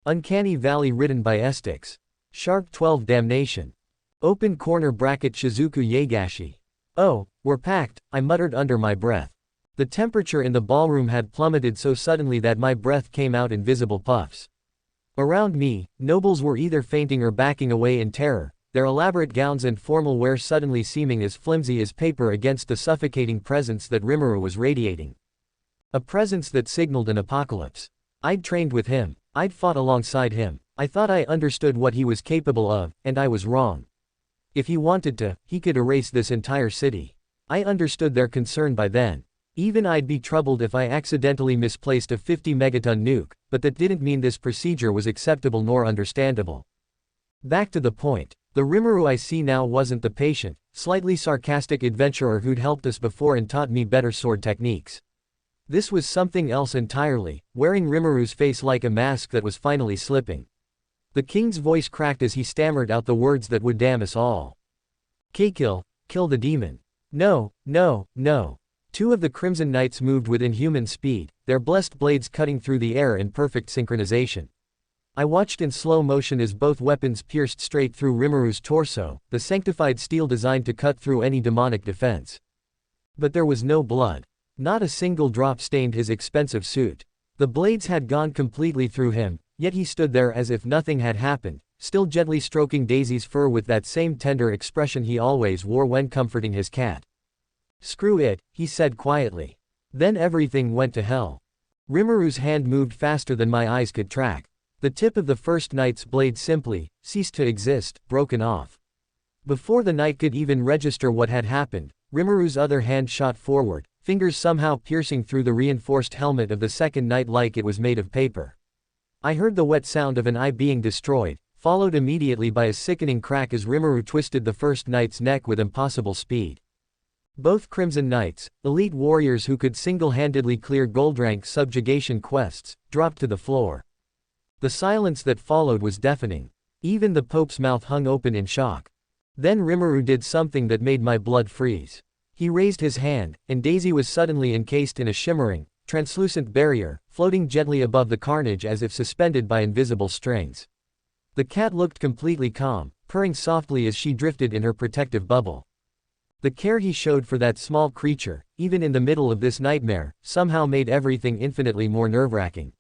Uncanny Valley written by Aestics. Shark 12 Damnation. Open corner bracket Shizuku Yagashi. Oh, we're packed, I muttered under my breath. The temperature in the ballroom had plummeted so suddenly that my breath came out in visible puffs. Around me, nobles were either fainting or backing away in terror, their elaborate gowns and formal wear suddenly seeming as flimsy as paper against the suffocating presence that Rimuru was radiating. A presence that signaled an apocalypse. I'd trained with him, I'd fought alongside him, I thought I understood what he was capable of, and I was wrong. If he wanted to, he could erase this entire city. I understood their concern by then. Even I'd be troubled if I accidentally misplaced a 50 megaton nuke, but that didn't mean this procedure was acceptable nor understandable. Back to the point, the Rimuru I see now wasn't the patient, slightly sarcastic adventurer who'd helped us before and taught me better sword techniques. This was something else entirely, wearing Rimuru's face like a mask that was finally slipping. The king's voice cracked as he stammered out the words that would damn us all. Kill the demon. No, no, no. Two of the Crimson Knights moved with inhuman speed, their blessed blades cutting through the air in perfect synchronization. I watched in slow motion as both weapons pierced straight through Rimuru's torso, the sanctified steel designed to cut through any demonic defense. But there was no blood. Not a single drop stained his expensive suit. The blades had gone completely through him, yet he stood there as if nothing had happened, still gently stroking Daisy's fur with that same tender expression he always wore when comforting his cat. Screw it, he said quietly. Then everything went to hell. Rimuru's hand moved faster than my eyes could track. The tip of the first knight's blade simply ceased to exist, broken off. Before the knight could even register what had happened, Rimuru's other hand shot forward, fingers somehow piercing through the reinforced helmet of the second knight like it was made of paper. I heard the wet sound of an eye being destroyed, followed immediately by a sickening crack as Rimuru twisted the first knight's neck with impossible speed. Both Crimson Knights, elite warriors who could single-handedly clear gold-rank subjugation quests, dropped to the floor. The silence that followed was deafening. Even the Pope's mouth hung open in shock. Then Rimuru did something that made my blood freeze. He raised his hand, and Daisy was suddenly encased in a shimmering, translucent barrier, floating gently above the carnage as if suspended by invisible strings. The cat looked completely calm, purring softly as she drifted in her protective bubble. The care he showed for that small creature, even in the middle of this nightmare, somehow made everything infinitely more nerve-wracking.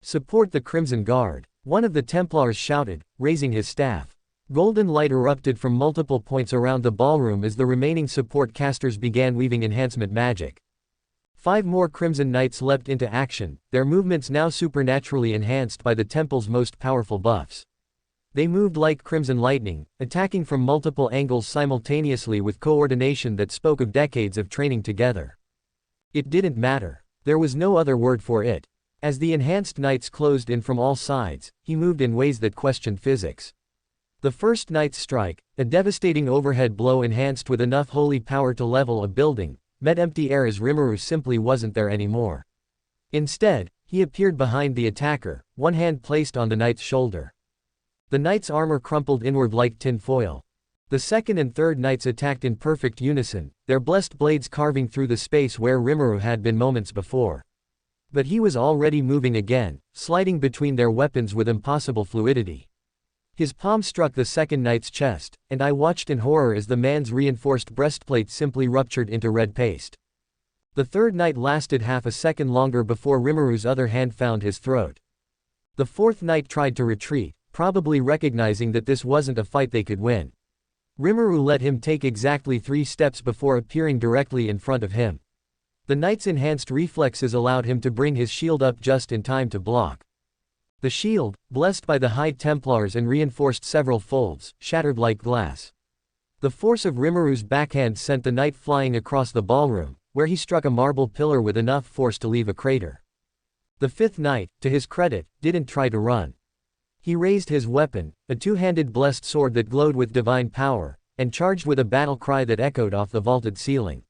"Support the Crimson Guard," one of the Templars shouted, raising his staff. Golden light erupted from multiple points around the ballroom as the remaining support casters began weaving enhancement magic. 5 more Crimson Knights leapt into action, their movements now supernaturally enhanced by the temple's most powerful buffs. They moved like crimson lightning, attacking from multiple angles simultaneously with coordination that spoke of decades of training together. It didn't matter. There was no other word for it. As the enhanced knights closed in from all sides, he moved in ways that questioned physics. The first knight's strike, a devastating overhead blow enhanced with enough holy power to level a building, met empty air as Rimuru simply wasn't there anymore. Instead, he appeared behind the attacker, one hand placed on the knight's shoulder. The knight's armor crumpled inward like tin foil. The second and third knights attacked in perfect unison, their blessed blades carving through the space where Rimuru had been moments before. But he was already moving again, sliding between their weapons with impossible fluidity. His palm struck the second knight's chest, and I watched in horror as the man's reinforced breastplate simply ruptured into red paste. The third knight lasted half a second longer before Rimuru's other hand found his throat. The fourth knight tried to retreat, probably recognizing that this wasn't a fight they could win. Rimuru let him take exactly 3 steps before appearing directly in front of him. The knight's enhanced reflexes allowed him to bring his shield up just in time to block. The shield, blessed by the High Templars and reinforced several folds, shattered like glass. The force of Rimuru's backhand sent the knight flying across the ballroom, where he struck a marble pillar with enough force to leave a crater. The fifth knight, to his credit, didn't try to run. He raised his weapon, a 2-handed blessed sword that glowed with divine power, and charged with a battle cry that echoed off the vaulted ceiling.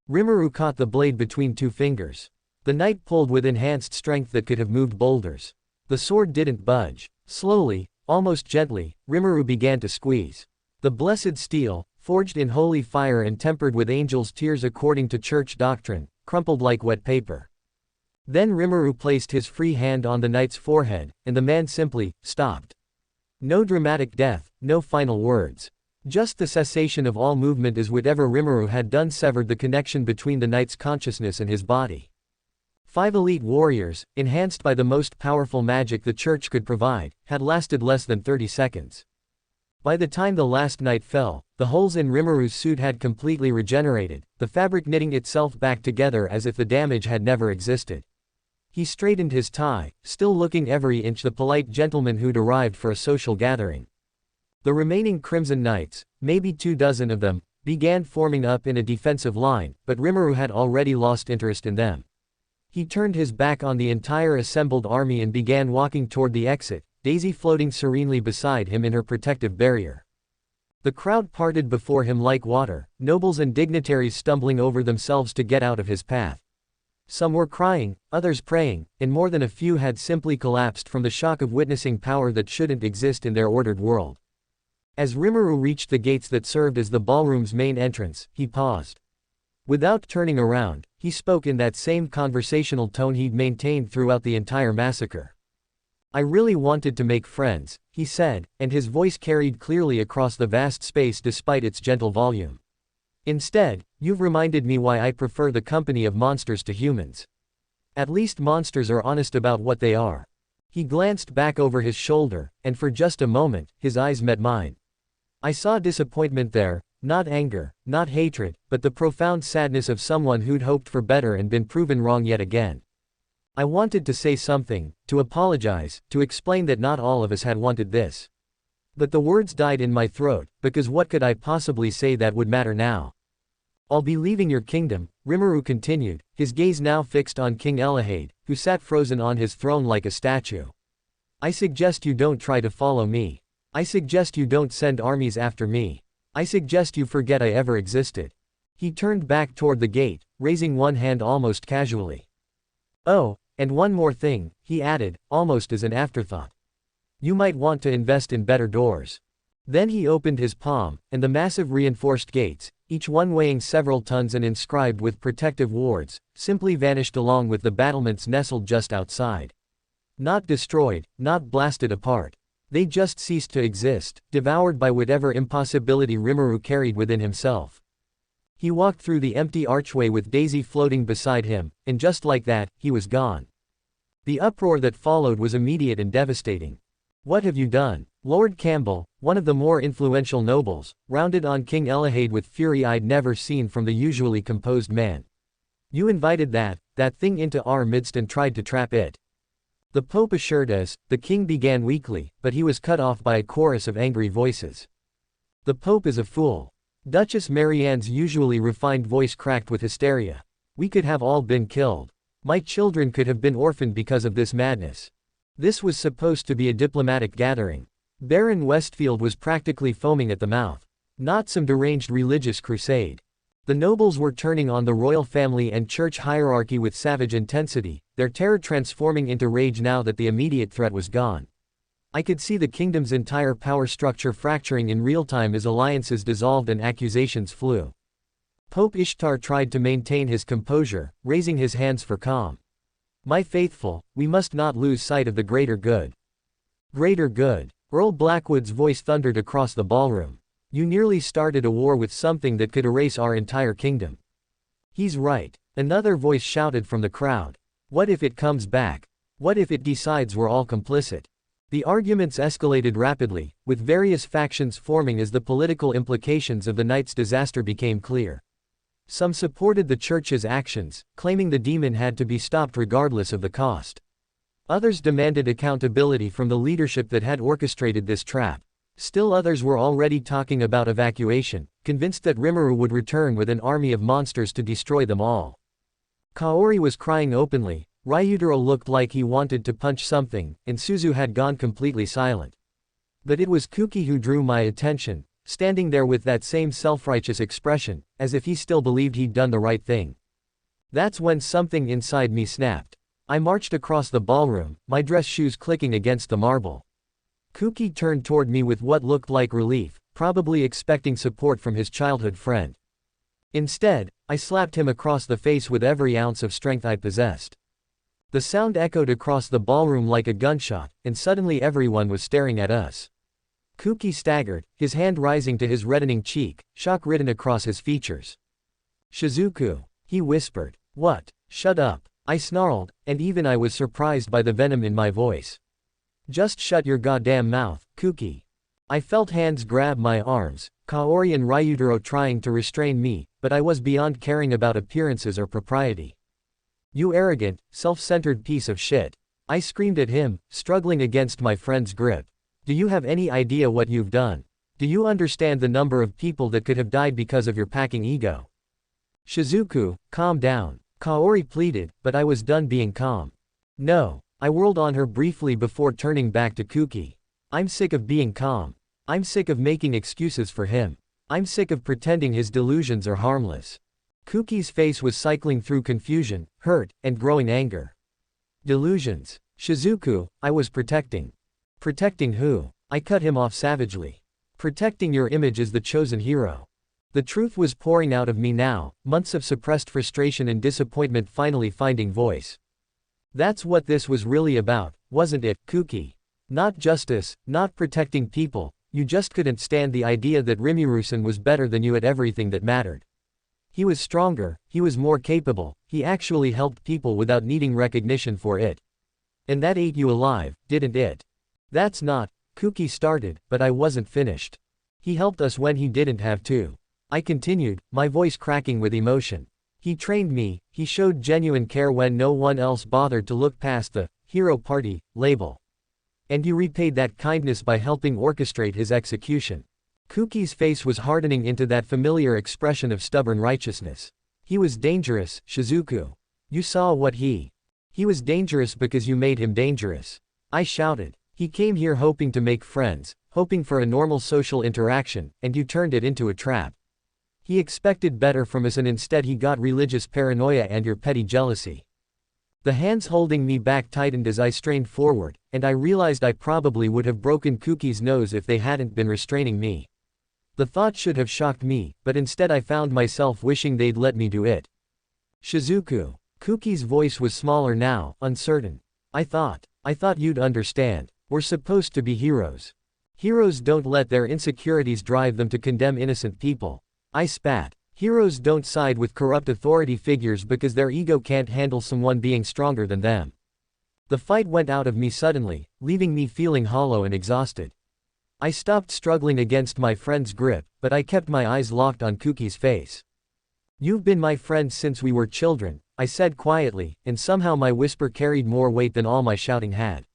Rimuru caught the blade between 2 fingers. The knight pulled with enhanced strength that could have moved boulders. The sword didn't budge. Slowly, almost gently, Rimuru began to squeeze. The blessed steel, forged in holy fire and tempered with angels' tears according to church doctrine, crumpled like wet paper. Then Rimuru placed his free hand on the knight's forehead, and the man simply stopped. No dramatic death, no final words. Just the cessation of all movement as whatever Rimuru had done severed the connection between the knight's consciousness and his body. 5 elite warriors, enhanced by the most powerful magic the church could provide, had lasted less than 30 seconds. By the time the last knight fell, the holes in Rimuru's suit had completely regenerated, the fabric knitting itself back together as if the damage had never existed. He straightened his tie, still looking every inch the polite gentleman who'd arrived for a social gathering. The remaining Crimson Knights, maybe 24 of them, began forming up in a defensive line, but Rimuru had already lost interest in them. He turned his back on the entire assembled army and began walking toward the exit, Daisy floating serenely beside him in her protective barrier. The crowd parted before him like water, nobles and dignitaries stumbling over themselves to get out of his path. Some were crying, others praying, and more than a few had simply collapsed from the shock of witnessing power that shouldn't exist in their ordered world. As Rimuru reached the gates that served as the ballroom's main entrance, he paused. Without turning around, he spoke in that same conversational tone he'd maintained throughout the entire massacre. "I really wanted to make friends," he said, and his voice carried clearly across the vast space despite its gentle volume. "Instead, you've reminded me why I prefer the company of monsters to humans. At least monsters are honest about what they are." He glanced back over his shoulder, and for just a moment, his eyes met mine. I saw disappointment there, not anger, not hatred, but the profound sadness of someone who'd hoped for better and been proven wrong yet again. I wanted to say something, to apologize, to explain that not all of us had wanted this. But the words died in my throat, because what could I possibly say that would matter now? "I'll be leaving your kingdom," Rimuru continued, his gaze now fixed on King Elahade, who sat frozen on his throne like a statue. "I suggest you don't try to follow me. I suggest you don't send armies after me. I suggest you forget I ever existed." He turned back toward the gate, raising one hand almost casually. "Oh, and one more thing," he added, almost as an afterthought. "You might want to invest in better doors." Then he opened his palm, and the massive reinforced gates, each one weighing several tons and inscribed with protective wards, simply vanished along with the battlements nestled just outside. Not destroyed, not blasted apart. They just ceased to exist, devoured by whatever impossibility Rimuru carried within himself. He walked through the empty archway with Daisy floating beside him, and just like that, he was gone. The uproar that followed was immediate and devastating. "What have you done?" Lord Campbell, one of the more influential nobles, rounded on King Elahade with fury I'd never seen from the usually composed man. "You invited that thing into our midst and tried to trap it." The Pope assured us, the king began weakly, but he was cut off by a chorus of angry voices. "The Pope is a fool." Duchess Marianne's usually refined voice cracked with hysteria. "We could have all been killed. My children could have been orphaned because of this madness. This was supposed to be a diplomatic gathering." Baron Westfield was practically foaming at the mouth. Not some deranged religious crusade. The nobles were turning on the royal family and church hierarchy with savage intensity, their terror transforming into rage now that the immediate threat was gone. I could see the kingdom's entire power structure fracturing in real time as alliances dissolved and accusations flew. Pope Ishtar tried to maintain his composure, raising his hands for calm. "My faithful, we must not lose sight of the greater good." "Greater good." Earl Blackwood's voice thundered across the ballroom. "You nearly started a war with something that could erase our entire kingdom." "He's right," another voice shouted from the crowd. "What if it comes back? What if it decides we're all complicit?" The arguments escalated rapidly, with various factions forming as the political implications of the night's disaster became clear. Some supported the church's actions, claiming the demon had to be stopped regardless of the cost. Others demanded accountability from the leadership that had orchestrated this trap. Still others were already talking about evacuation, convinced that Rimuru would return with an army of monsters to destroy them all. Kaori was crying openly, Ryutaro looked like he wanted to punch something, and Suzu had gone completely silent. But it was Kuki who drew my attention, standing there with that same self-righteous expression, as if he still believed he'd done the right thing. That's when something inside me snapped. I marched across the ballroom, my dress shoes clicking against the marble. Kuki turned toward me with what looked like relief, probably expecting support from his childhood friend. Instead, I slapped him across the face with every ounce of strength I possessed. The sound echoed across the ballroom like a gunshot, and suddenly everyone was staring at us. Kuki staggered, his hand rising to his reddening cheek, shock written across his features. "Shizuku," he whispered. "What? Shut up," I snarled, and even I was surprised by the venom in my voice. "Just shut your goddamn mouth, Kuki." I felt hands grab my arms, Kaori and Ryutaro trying to restrain me, but I was beyond caring about appearances or propriety. "You arrogant, self-centered piece of shit," I screamed at him, struggling against my friend's grip. "Do you have any idea what you've done? Do you understand the number of people that could have died because of your packing ego?" "Shizuku, calm down," Kaori pleaded, but I was done being calm. "No." I whirled on her briefly before turning back to Kuki. "I'm sick of being calm. I'm sick of making excuses for him. I'm sick of pretending his delusions are harmless." Kuki's face was cycling through confusion, hurt, and growing anger. "Delusions? Shizuku, I was protecting." "Protecting who?" I cut him off savagely. "Protecting your image as the chosen hero." The truth was pouring out of me now, months of suppressed frustration and disappointment finally finding voice. "That's what this was really about, wasn't it, Kuki? Not justice, not protecting people, you just couldn't stand the idea that Rimuru-san was better than you at everything that mattered. He was stronger, he was more capable, he actually helped people without needing recognition for it. And that ate you alive, didn't it?" "That's not," Kuki started, but I wasn't finished. "He helped us when he didn't have to," I continued, my voice cracking with emotion. "He trained me, he showed genuine care when no one else bothered to look past the hero party label. And you repaid that kindness by helping orchestrate his execution." Kuki's face was hardening into that familiar expression of stubborn righteousness. "He was dangerous, Shizuku. You saw what he was dangerous because you made him dangerous," I shouted. "He came here hoping to make friends, hoping for a normal social interaction, and you turned it into a trap. He expected better from us and instead he got religious paranoia and your petty jealousy." The hands holding me back tightened as I strained forward, and I realized I probably would have broken Kuki's nose if they hadn't been restraining me. The thought should have shocked me, but instead I found myself wishing they'd let me do it. "Shizuku." Kuki's voice was smaller now, uncertain. I thought you'd understand. We're supposed to be heroes. Heroes don't let their insecurities drive them to condemn innocent people." I spat. "Heroes don't side with corrupt authority figures because their ego can't handle someone being stronger than them." The fight went out of me suddenly, leaving me feeling hollow and exhausted. I stopped struggling against my friend's grip, but I kept my eyes locked on Kuki's face. "You've been my friend since we were children," I said quietly, and somehow my whisper carried more weight than all my shouting had.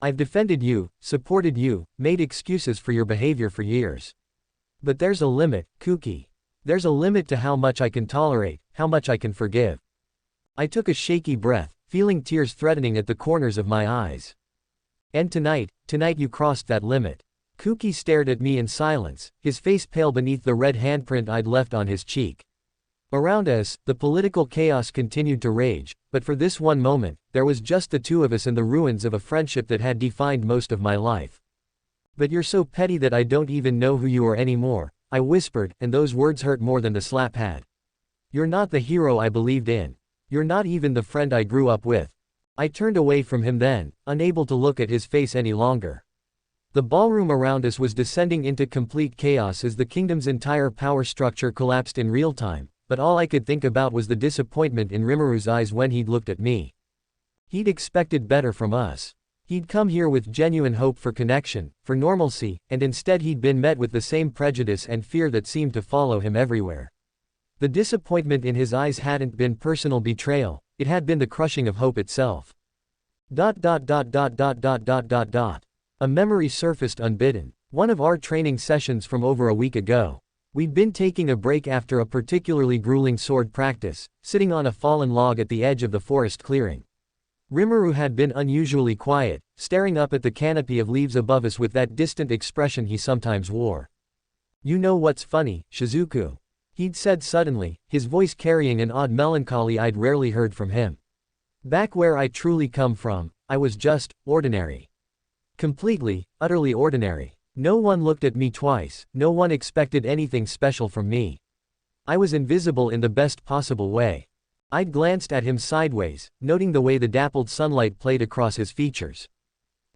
"I've defended you, supported you, made excuses for your behavior for years. But there's a limit, Kuki. There's a limit to how much I can tolerate, how much I can forgive." I took a shaky breath, feeling tears threatening at the corners of my eyes. "And tonight you crossed that limit." Kuki stared at me in silence, his face pale beneath the red handprint I'd left on his cheek. Around us, the political chaos continued to rage, but for this one moment, there was just the two of us and the ruins of a friendship that had defined most of my life. "But you're so petty that I don't even know who you are anymore," I whispered, and those words hurt more than the slap had. "You're not the hero I believed in. You're not even the friend I grew up with." I turned away from him then, unable to look at his face any longer. The ballroom around us was descending into complete chaos as the kingdom's entire power structure collapsed in real time, but all I could think about was the disappointment in Rimuru's eyes when he'd looked at me. He'd expected better from us. He'd come here with genuine hope for connection, for normalcy, and instead he'd been met with the same prejudice and fear that seemed to follow him everywhere. The disappointment in his eyes hadn't been personal betrayal, it had been the crushing of hope itself. A memory surfaced unbidden. One of our training sessions from over a week ago. We'd been taking a break after a particularly grueling sword practice, sitting on a fallen log at the edge of the forest clearing. Rimuru had been unusually quiet, staring up at the canopy of leaves above us with that distant expression he sometimes wore. "You know what's funny, Shizuku?" he'd said suddenly, his voice carrying an odd melancholy I'd rarely heard from him. "Back where I truly come from, I was just ordinary. Completely, utterly ordinary. No one looked at me twice, no one expected anything special from me. I was invisible in the best possible way. I'd glanced at him sideways, noting the way the dappled sunlight played across his features.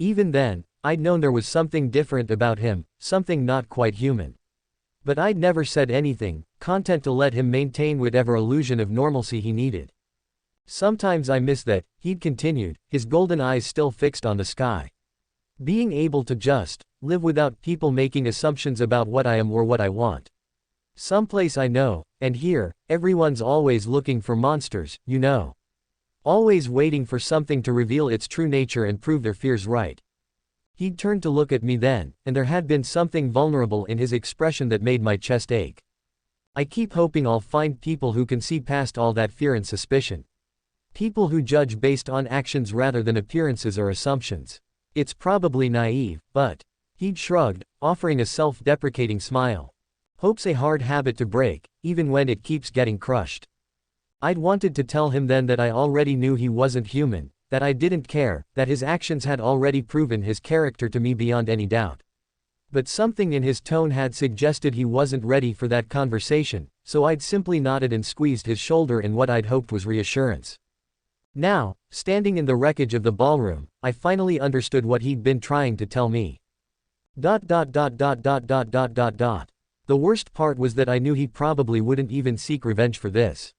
Even then, I'd known there was something different about him, something not quite human. But I'd never said anything, content to let him maintain whatever illusion of normalcy he needed. Sometimes I miss that, he'd continued, his golden eyes still fixed on the sky. Being able to just live without people making assumptions about what I am or what I want. Someplace I know, and here, everyone's always looking for monsters, you know. Always waiting for something to reveal its true nature and prove their fears right. He'd turned to look at me then, and there had been something vulnerable in his expression that made my chest ache. I keep hoping I'll find people who can see past all that fear and suspicion. People who judge based on actions rather than appearances or assumptions. It's probably naive, but he'd shrugged, offering a self-deprecating smile. Hope's a hard habit to break, even when it keeps getting crushed. I'd wanted to tell him then that I already knew he wasn't human, that I didn't care, that his actions had already proven his character to me beyond any doubt. But something in his tone had suggested he wasn't ready for that conversation, so I'd simply nodded and squeezed his shoulder in what I'd hoped was reassurance. Now, standing in the wreckage of the ballroom, I finally understood what he'd been trying to tell me. The worst part was that I knew he probably wouldn't even seek revenge for this.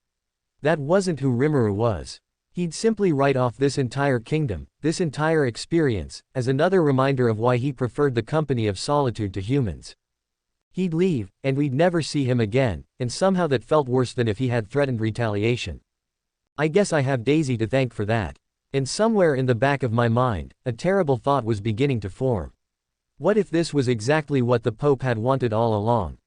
That wasn't who Rimuru was. He'd simply write off this entire kingdom, this entire experience, as another reminder of why he preferred the company of solitude to humans. He'd leave, and we'd never see him again, and somehow that felt worse than if he had threatened retaliation. I guess I have Daisy to thank for that. And somewhere in the back of my mind, a terrible thought was beginning to form. What if this was exactly what the Pope had wanted all along?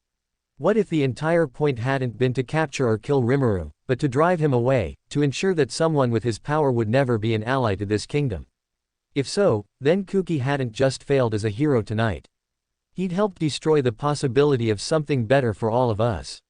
What if the entire point hadn't been to capture or kill Rimuru, but to drive him away, to ensure that someone with his power would never be an ally to this kingdom? If so, then Kuki hadn't just failed as a hero tonight. He'd helped destroy the possibility of something better for all of us.